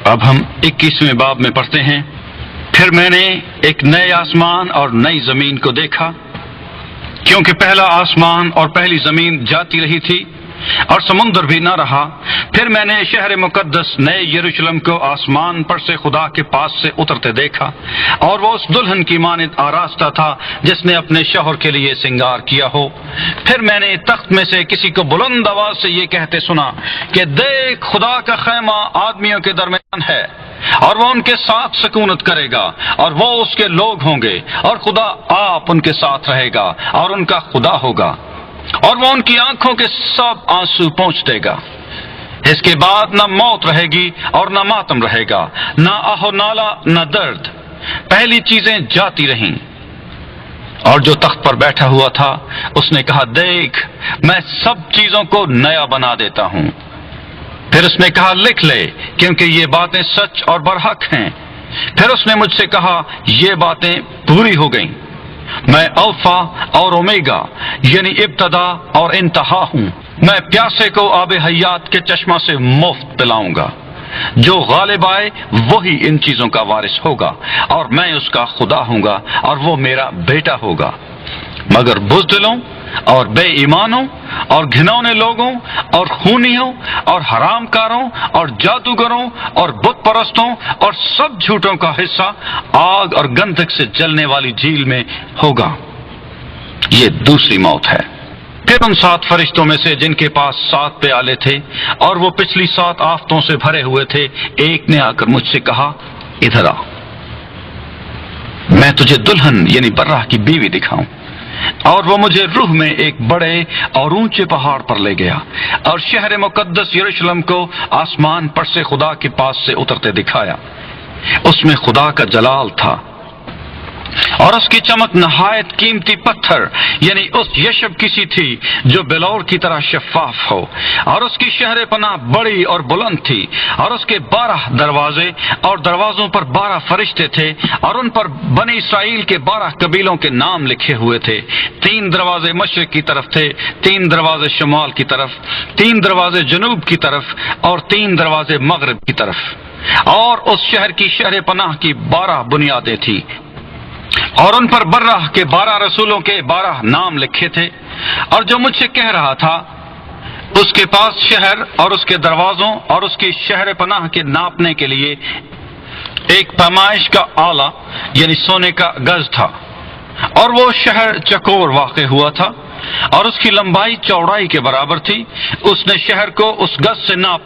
اب ہم 21ویں باب میں پڑھتے ہیں۔ پھر میں نے ایک نئے آسمان اور نئی زمین کو دیکھا، کیونکہ پہلا آسمان اور پہلی زمین جاتی رہی تھی اور سمندر بھی نہ رہا۔ پھر میں نے شہر مقدس نئے یروشلم کو آسمان پر سے خدا کے پاس سے اترتے دیکھا، اور وہ اس دلہن کی مانند آراستہ تھا جس نے اپنے شوہر کے لیے سنگار کیا ہو۔ پھر میں نے تخت میں سے کسی کو بلند آواز سے یہ کہتے سنا کہ دیکھ، خدا کا خیمہ آدمیوں کے درمیان ہے، اور وہ ان کے ساتھ سکونت کرے گا، اور وہ اس کے لوگ ہوں گے، اور خدا آپ ان کے ساتھ رہے گا اور ان کا خدا ہوگا، اور وہ ان کی آنکھوں کے سب آنسو پونچھ دے گا۔ اس کے بعد نہ موت رہے گی اور نہ ماتم رہے گا، نہ آہ و نالہ، نہ درد، پہلی چیزیں جاتی رہیں۔ اور جو تخت پر بیٹھا ہوا تھا اس نے کہا، دیکھ، میں سب چیزوں کو نیا بنا دیتا ہوں۔ پھر اس نے کہا، لکھ لے، کیونکہ یہ باتیں سچ اور برحق ہیں۔ پھر اس نے مجھ سے کہا، یہ باتیں پوری ہو گئیں۔ میں الفا اور اومیگا یعنی ابتدا اور انتہا ہوں۔ میں پیاسے کو آب حیات کے چشمہ سے مفت پلاؤں گا۔ جو غالب آئے وہی ان چیزوں کا وارث ہوگا، اور میں اس کا خدا ہوں گا اور وہ میرا بیٹا ہوگا۔ مگر بزدلوں اور بے ایمانوں اور گھنونے لوگوں اور خونیوں اور حرام کاروں اور جادوگروں اور بت پرستوں اور سب جھوٹوں کا حصہ آگ اور گندھک سے جلنے والی جھیل میں ہوگا۔ یہ دوسری موت ہے۔ پھر ان 7 فرشتوں میں سے جن کے پاس 7 پیالے تھے اور وہ پچھلی 7 آفتوں سے بھرے ہوئے تھے، ایک نے آ کر مجھ سے کہا، ادھر آ، میں تجھے دلہن یعنی برہ کی بیوی دکھاؤں۔ اور وہ مجھے روح میں ایک بڑے اور اونچے پہاڑ پر لے گیا، اور شہر مقدس یروشلم کو آسمان پر سے خدا کے پاس سے اترتے دکھایا۔ اس میں خدا کا جلال تھا، اور اس کی چمک نہایت قیمتی پتھر یعنی اس یشب کی سی تھی جو بلور کی طرح شفاف ہو، اور اس کی شہر پناہ بڑی اور بلند تھی، اور اس کے 12 دروازے، اور دروازوں پر 12 فرشتے تھے، اور ان پر بنی اسرائیل کے 12 قبیلوں کے نام لکھے ہوئے تھے۔ 3 دروازے مشرق کی طرف تھے، 3 دروازے شمال کی طرف، 3 دروازے جنوب کی طرف، اور 3 دروازے مغرب کی طرف۔ اور اس شہر کی شہر پناہ کی 12 بنیادیں تھیں، اور ان پر برہ کے 12 رسولوں کے 12 نام لکھے تھے۔ اور جو مجھ سے کہہ رہا تھا، اس کے پاس شہر اور اس کے دروازوں اور اس کی شہر پناہ کے ناپنے کے لیے ایک پیمائش کا آلہ یعنی سونے کا گز تھا، اور وہ شہر چکور واقع ہوا تھا، اور اس کی لمبائی چوڑائی کے برابر تھی۔ اس نے شہر کو اس گز سے ناپ